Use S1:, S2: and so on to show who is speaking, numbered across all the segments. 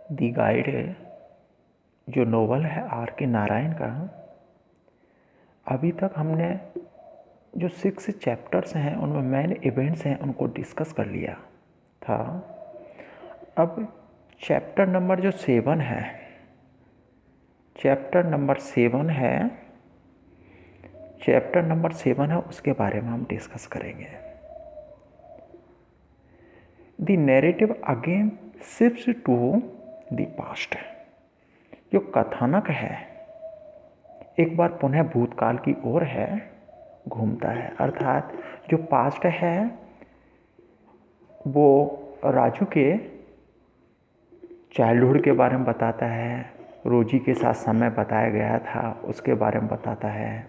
S1: दी guide जो novel है R.K. Narayan का, अभी तक हमने जो 6 चैप्टर्स हैं उनमें मेन इवेंट्स हैं उनको डिस्कस कर लिया था। अब चैप्टर नंबर जो 7 है, चैप्टर नंबर 7 है उसके बारे में हम डिस्कस करेंगे। The narrative again shifts to the past. जो कथानक है एक बार पुनः भूतकाल की ओर है घूमता है, अर्थात जो पास्ट है वो राजू के चाइल्डहुड के बारे में बताता है, रोजी के साथ समय बताया गया था उसके बारे में बताता है,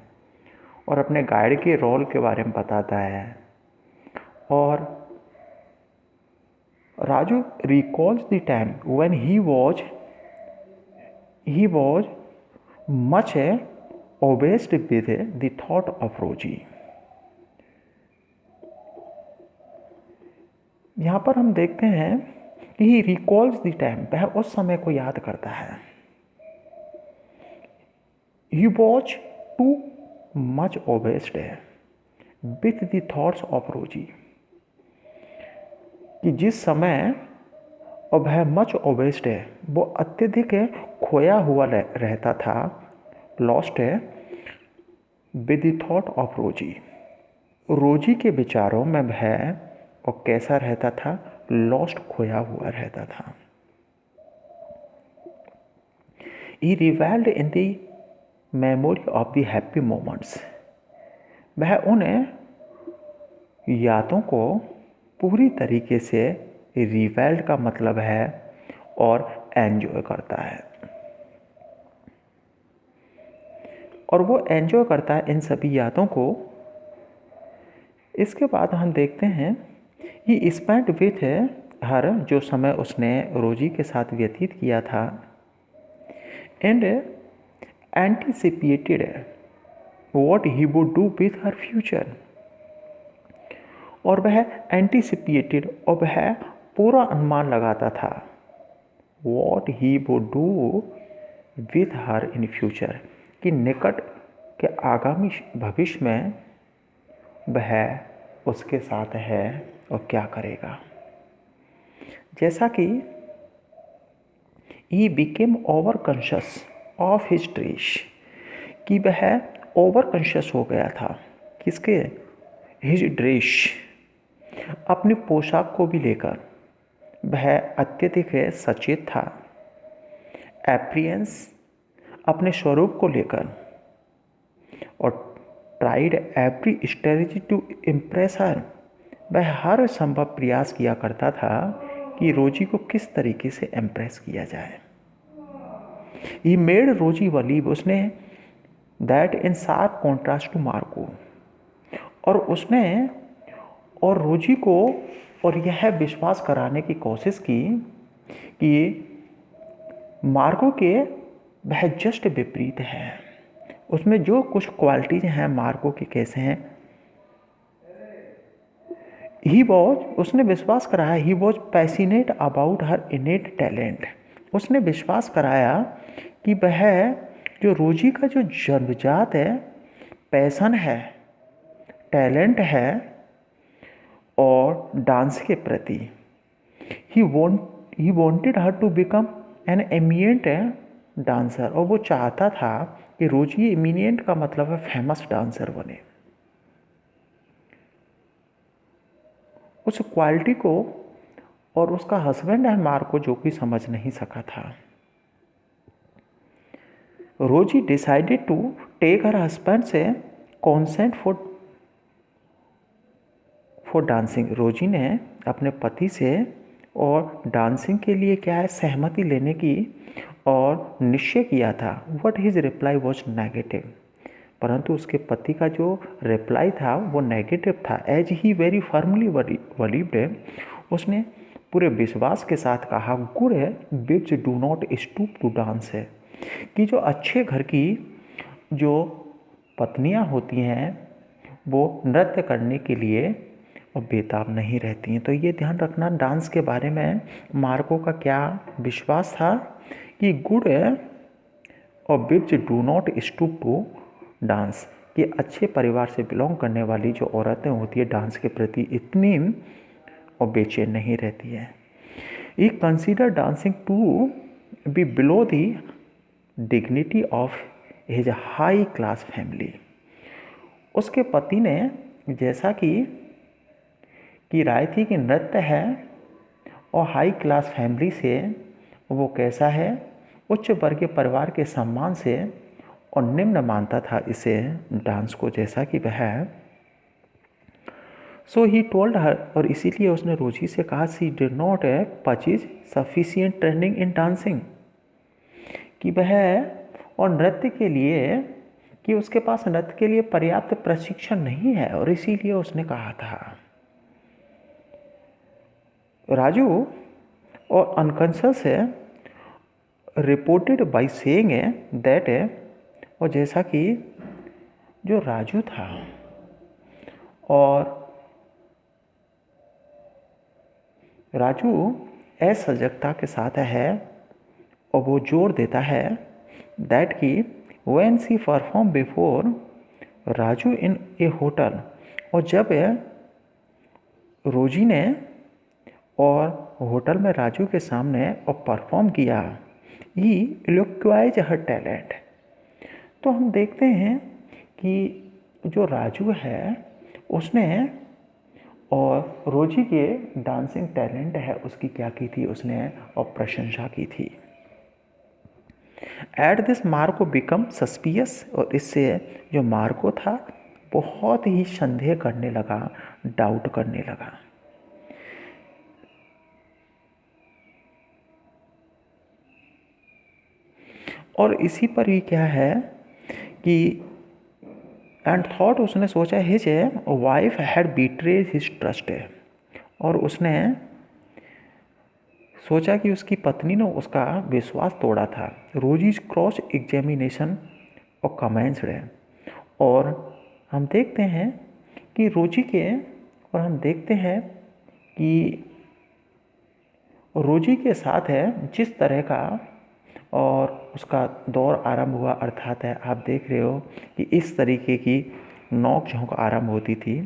S1: और अपने गाइड के रोल के बारे में बताता है। और Raju recalls the time when he was much obsessed with the thought of रोजी। यहाँ पर हम देखते हैं कि ही रिकॉल्स द टाइम, वह उस समय को याद करता है। He was too much obsessed with the thoughts of रोजी, कि जिस समय और वह मच obsessed है, वो अत्यधिक खोया हुआ रहता था, लॉस्ट है, विद द थॉट ऑफ रोजी, रोजी के विचारों में वह और कैसा रहता था, लॉस्ट खोया हुआ रहता था। He revelled in the memory of the happy moments, वह उन यादों को पूरी तरीके से रिवेल्ड का मतलब है और एंजॉय करता है, और वो एंजॉय करता है इन सभी यादों को। इसके बाद हम देखते हैं ये स्पेंट विथ हर, जो समय उसने रोजी के साथ व्यतीत किया था, and anticipated what he would do with her future, और वह एंटिसिपेटेड और वह पूरा अनुमान लगाता था what he would do with her in future, कि निकट के आगामी भविष्य में वह उसके साथ है और क्या करेगा। जैसा कि he became over conscious of his dress, कि वह ओवर कॉन्शियस हो गया था किसके, हिज ड्रेस, अपनी पोशाक को भी लेकर वह अत्यधिक सचेत था। एप्रियंस, अपने स्वरूप को लेकर, और tried every strategy to impress her, वह हर संभव प्रयास किया करता था कि रोजी को किस तरीके से इम्प्रेस किया जाए। ही मेड रोजी बिलीव, उसने that in sharp contrast to Marco, और उसने और रोजी को और यह विश्वास कराने की कोशिश की कि मार्को के वह जस्ट विपरीत है, उसमें जो कुछ क्वालिटीज हैं मार्को के कैसे हैं। ही वॉज, उसने विश्वास कराया, he was passionate about her इनेट talent, उसने विश्वास कराया कि वह जो रोजी का जो जन्मजात है पैसन है, टैलेंट है और डांस के प्रति, he wanted her to become an eminent dancer, और वो चाहता था कि रोजी, एमिनेंट का मतलब है फेमस डांसर बने। उस क्वालिटी को और उसका हस्बैंड है मार्को जो कि समझ नहीं सका था। Rosie decided to take her husband से कॉन्सेंट फॉर डांसिंग, रोजी ने अपने पति से और डांसिंग के लिए क्या है सहमति लेने की और निश्चय किया था। What his reply was negative, परंतु उसके पति का जो रिप्लाई था वो नेगेटिव था। As he very firmly believed, उसने पूरे विश्वास के साथ कहा, good bigs do not stoop to dance, है कि जो अच्छे घर की जो पत्नियां होती हैं वो नृत्य करने के लिए और बेताब नहीं रहती हैं। तो ये ध्यान रखना डांस के बारे में मार्को का क्या विश्वास था कि गुड और बिब्स do not stoop to dance, कि अच्छे परिवार से बिलोंग करने वाली जो औरतें होती है डांस के प्रति इतनी और बेचैन नहीं रहती है। He consider dancing to be below the dignity of his high class family. उसके पति ने जैसा कि राय थी कि नृत्य है और हाई क्लास फैमिली से वो कैसा है, उच्च वर्गीय परिवार के सम्मान से, और निम्न मानता था इसे डांस को जैसा कि वह सो ही टोल्ड हर, और इसीलिए उसने रोजी से कहा she did not purchase sufficient training in dancing, कि वह और नृत्य के लिए कि उसके पास नृत्य के लिए पर्याप्त प्रशिक्षण नहीं है, और इसीलिए उसने कहा था। राजू और अनकॉन्शियस है रिपोर्टेड बाय सेइंग दैट, और जैसा कि जो राजू था और राजू असजगता के साथ है और वो जोर देता है दैट कि when she perform before Raju in a hotel, और जब रोजी ने और होटल में राजू के सामने और परफॉर्म किया, ही इलोक्वाइज हर टैलेंट। तो हम देखते हैं कि जो राजू है उसने और रोजी के डांसिंग टैलेंट है उसकी क्या की थी, उसने और प्रशंसा की थी। एट दिस मार्को बिकम सस्पियस, और इससे जो मार्को था बहुत ही संदेह करने लगा, डाउट करने लगा। और इसी पर ही क्या है कि एंड थॉट, उसने सोचा his wife had betrayed his trust, और उसने सोचा कि उसकी पत्नी ने उसका विश्वास तोड़ा था। रोजीज क्रॉस एग्जामिनेशन और कमेंट्स है, और हम देखते हैं कि रोजी के, और हम देखते हैं कि रोजी के साथ है जिस तरह का और उसका दौर आरंभ हुआ, अर्थात है आप देख रहे हो कि इस तरीके की नोक झोंक आरंभ होती थी।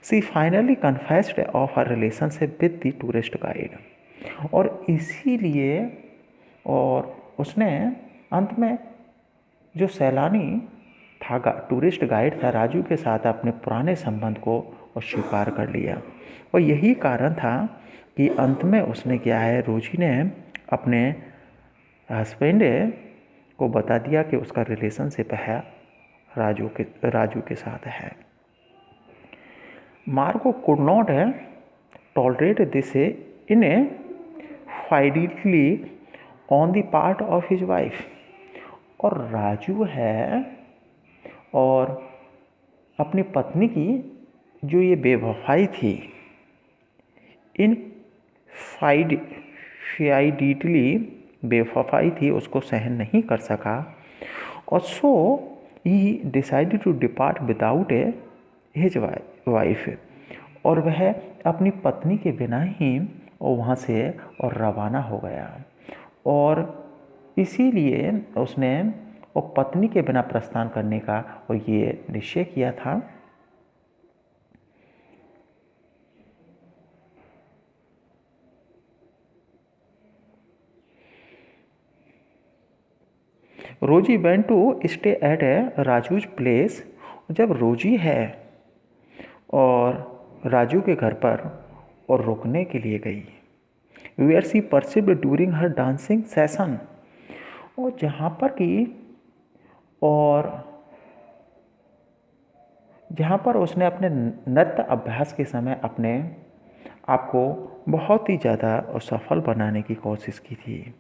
S1: She finally confessed of her relationship with the tourist guide, और इसीलिए और उसने अंत में जो सैलानी था, टूरिस्ट गाइड था, राजू के साथ अपने पुराने संबंध को स्वीकार कर लिया। और यही कारण था कि अंत में उसने क्या है, रोजी ने अपने हस्बैंड को बता दिया कि उसका रिलेशनशिप है राजू के साथ है। Marco could not tolerate this infidelity on the part of his wife, और राजू है और अपनी पत्नी की जो ये बेवफाई थी, इन फाइडिटली बेवफाई थी, उसको सहन नहीं कर सका, और so he decided to depart without his wife, और वह अपनी पत्नी के बिना ही और वहाँ से और रवाना हो गया। और इसीलिए उसने और पत्नी के बिना प्रस्थान करने का और ये निश्चय किया था। Rosie went to stay at a Raju's place, जब रोजी है और राजू के घर पर और रुकने के लिए गई। Where she perceived during her dancing session, और जहाँ पर कि और जहाँ पर उसने अपने नृत्य अभ्यास के समय अपने आप को बहुत ही ज़्यादा और सफल बनाने की कोशिश की थी।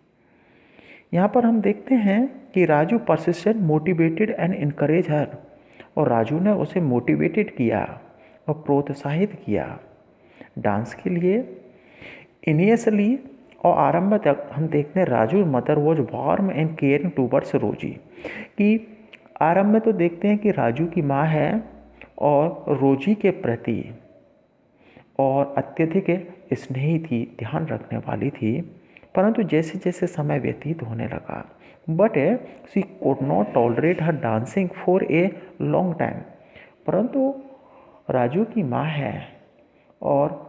S1: यहाँ पर हम देखते हैं कि Raju persistent motivated and encourage her, और राजू ने उसे मोटिवेटेड किया और प्रोत्साहित किया डांस के लिए। इनिशियली और आरंभ तक हम देखते हैं Raju mother was warm and caring towards रोजी, कि आरंभ में तो देखते हैं कि राजू की माँ है और रोजी के प्रति और अत्यधिक स्नेही थी, ध्यान रखने वाली थी। परंतु जैसे जैसे समय व्यतीत होने लगा, but she could not tolerate her dancing for a long time. परंतु राजू की माँ है और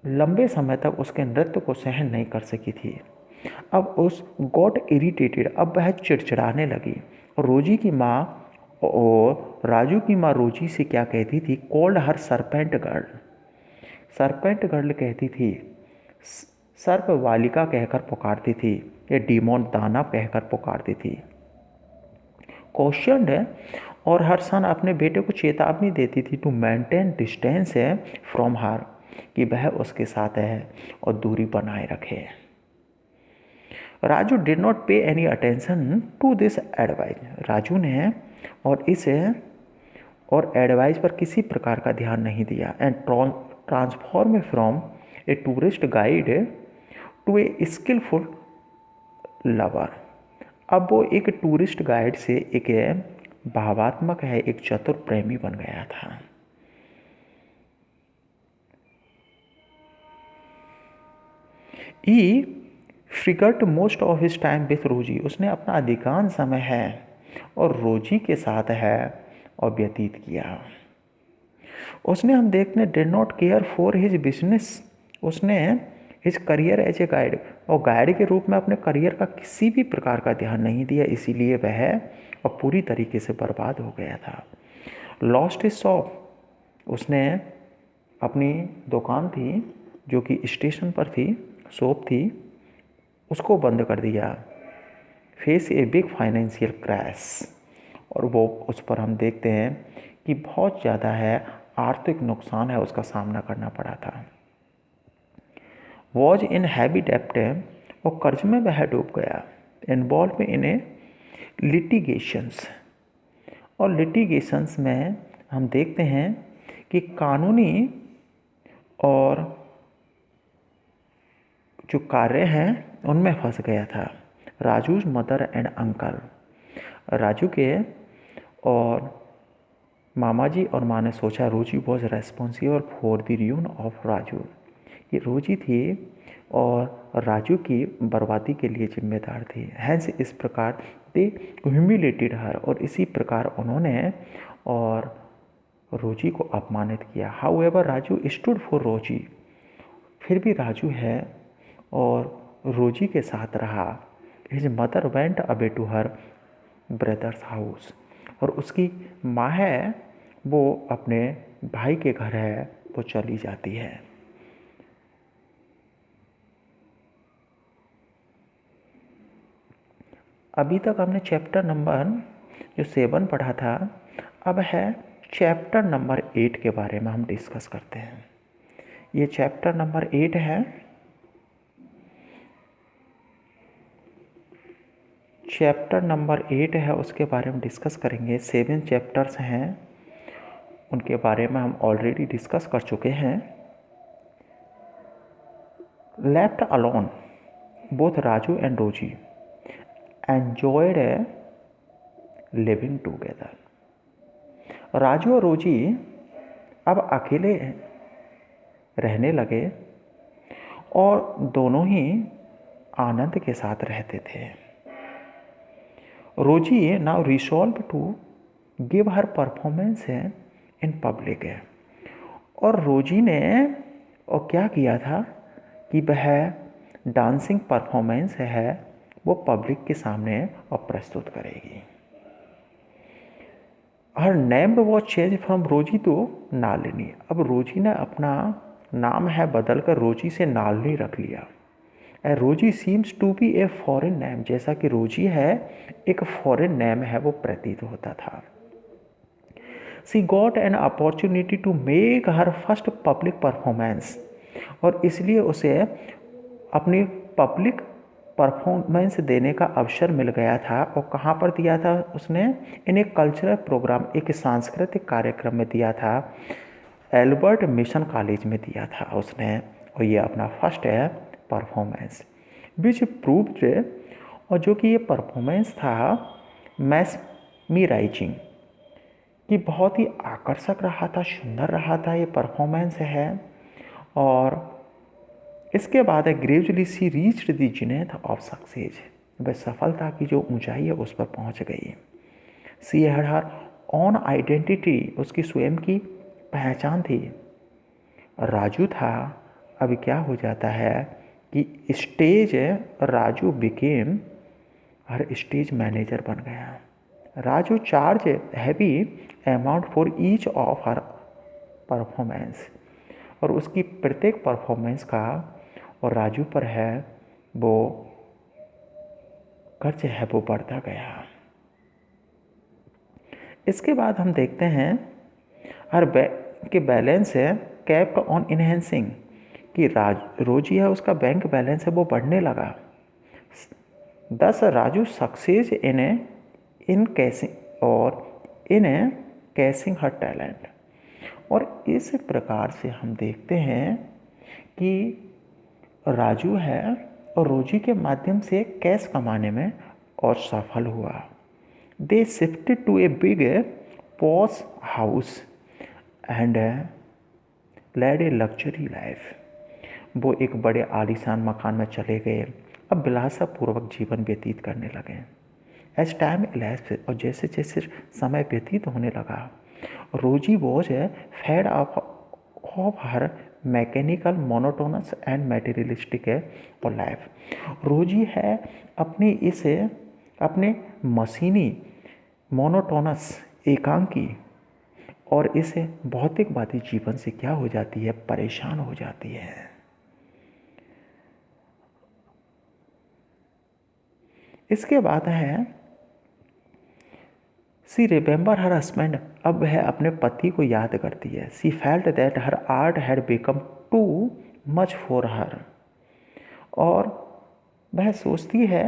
S1: लंबे समय तक उसके नृत्य को सहन नहीं कर सकी थी। अब उस गॉट इरिटेटेड, अब वह चिड़चिड़ाने लगी। रोजी की माँ और राजू की माँ रोजी से क्या कहती थी, called her serpent girl. Serpent girl कहती थी, सर्प बालिका कहकर पुकारती थी, या डीमोन दानव कहकर पुकारती थी। क्वेश्चन है, और हर सन अपने बेटे को चेतावनी देती थी टू मेंटेन डिस्टेंस है फ्रॉम हर, कि वह उसके साथ है और दूरी बनाए रखे। Raju did not pay any attention to this advice. Raju ने और इसे और एडवाइस पर किसी प्रकार का ध्यान नहीं दिया। And transform from a tourist guide to a skillful lover. अब वो एक टूरिस्ट गाइड से एक भावात्मक है, एक चतुर प्रेमी बन गया था। He figured most of his time with Rosie. उसने अपना अधिकांश समय है और रोजी के साथ है और व्यतीत किया। उसने, हम देखते हैं, did not care for his business. उसने his career as a guide, और गाइड के रूप में अपने करियर का किसी भी प्रकार का ध्यान नहीं दिया, इसीलिए वह और पूरी तरीके से बर्बाद हो गया था। Lost his shop. उसने अपनी दुकान थी जो कि स्टेशन पर थी, शॉप थी, उसको बंद कर दिया। Face a big financial crash. और वो उस पर हम देखते हैं कि बहुत ज़्यादा है आर्थिक नुकसान है उसका सामना करना पड़ा था। वॉज इन हैवी डेप्ट, और कर्ज में वह डूब गया। इन्वॉल्व इन ए लिटिगेशंस, और लिटिगेशंस में हम देखते हैं कि कानूनी और जो कार्य हैं उनमें फंस गया था। Raju's mother and uncle. Raju के और मामा जी और माँ ने सोचा रोजी was responsible for the ruin of Raju. ये रोजी थी और राजू की बर्बादी के लिए जिम्मेदार थी। हैंस इस प्रकार दे ह्यूमिलेटेड हर, और इसी प्रकार उन्होंने और रोजी को अपमानित किया। हाउएवर राजू स्टूड फॉर रोजी। फिर भी राजू है और रोजी के साथ रहा। His mother went away to her brother's house, और उसकी माँ है वो अपने भाई के घर है वो चली जाती है। अभी तक हमने चैप्टर नंबर जो 7 पढ़ा था, अब है चैप्टर नंबर 8 के बारे में हम डिस्कस करते हैं। ये चैप्टर नंबर 8 है। चैप्टर नंबर 8 है, उसके बारे में डिस्कस करेंगे। 7 चैप्टर्स हैं, उनके बारे में हम ऑलरेडी डिस्कस कर चुके हैं। Left alone, both Raju and रोजी एंजॉयड लिविंग टूगेदर। राजू और रोजी अब अकेले रहने लगे और दोनों ही आनंद के साथ रहते थे। Rosie now resolve to give her performance in public है, और रोजी ने और क्या किया था कि वह डांसिंग परफॉर्मेंस है वो पब्लिक के सामने और प्रस्तुत करेगी। Her name was change from रोजी टू नालिनी। अब रोजी ने अपना नाम है बदल कर रोजी से नालिनी रख लिया। And Rosie seems to be a foreign name, जैसा कि रोजी है एक फॉरेन नेम है वो प्रतीत होता था। She got an opportunity to make her first public performance, और इसलिए उसे अपनी पब्लिक परफॉर्मेंस देने का अवसर मिल गया था। और कहाँ पर दिया था उसने? इन एक कल्चरल प्रोग्राम, एक सांस्कृतिक कार्यक्रम में दिया था, एल्बर्ट मिशन कॉलेज में दिया था उसने। और ये अपना फर्स्ट है परफॉर्मेंस विच प्रूव्ड, और जो कि ये परफॉर्मेंस था मैस्मराइजिंग, कि बहुत ही आकर्षक रहा था, सुंदर रहा था ये परफॉर्मेंस है। और इसके बाद है gradually she reached the zenith of success, वह सफलता की जो ऊंचाई है उस पर पहुंच गई। She had her own identity, उसकी स्वयं की पहचान थी। राजू था, अब क्या हो जाता है कि स्टेज राजू बिकेम हर स्टेज मैनेजर बन गया। Raju charge heavy amount for each of her performance, और उसकी प्रत्येक परफॉर्मेंस का और राजू पर है वो खर्च है वो बढ़ता गया। इसके बाद हम देखते हैं हर के बैलेंस है कैप्ट ऑन इनहेंसिंग, कि रोजी है उसका बैंक बैलेंस है वो बढ़ने लगा। दस राजू सक्सेस इन कैसिंग और इन कैसिंग हर टैलेंट, और इस प्रकार से हम देखते हैं कि राजू है और रोजी के माध्यम से कैश कमाने में और सफल हुआ। They shifted to a big posh house and led a luxury life, वो एक बड़े आलीशान मकान में चले गए, अब विलासपूर्वक जीवन व्यतीत करने लगे। एज टाइम इलैप्स, और जैसे जैसे समय व्यतीत होने लगा, Rosie was fed of her mechanical monotonous and materialistic और लाइफ। रोजी है अपने मशीनी मोनोटोनस एकांकी और इस भौतिकवादी जीवन से क्या हो जाती है, परेशान हो जाती है। इसके बाद है सी रिमेंबर हर हस्बैंड, अब है अपने पति को याद करती है। सी felt that her art had become too much for her, और वह सोचती है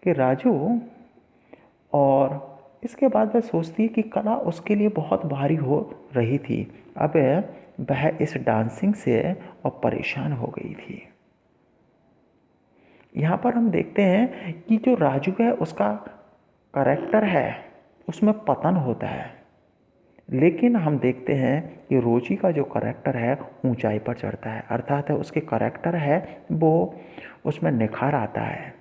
S1: कि राजू, और इसके बाद वह सोचती है कि कला उसके लिए बहुत भारी हो रही थी, अब वह इस डांसिंग से और परेशान हो गई थी। यहाँ पर हम देखते हैं कि जो राजू है उसका कैरेक्टर है उसमें पतन होता है, लेकिन हम देखते हैं कि रोजी का जो कैरेक्टर है ऊंचाई पर चढ़ता है, अर्थात है उसके कैरेक्टर है वो उसमें निखार आता है।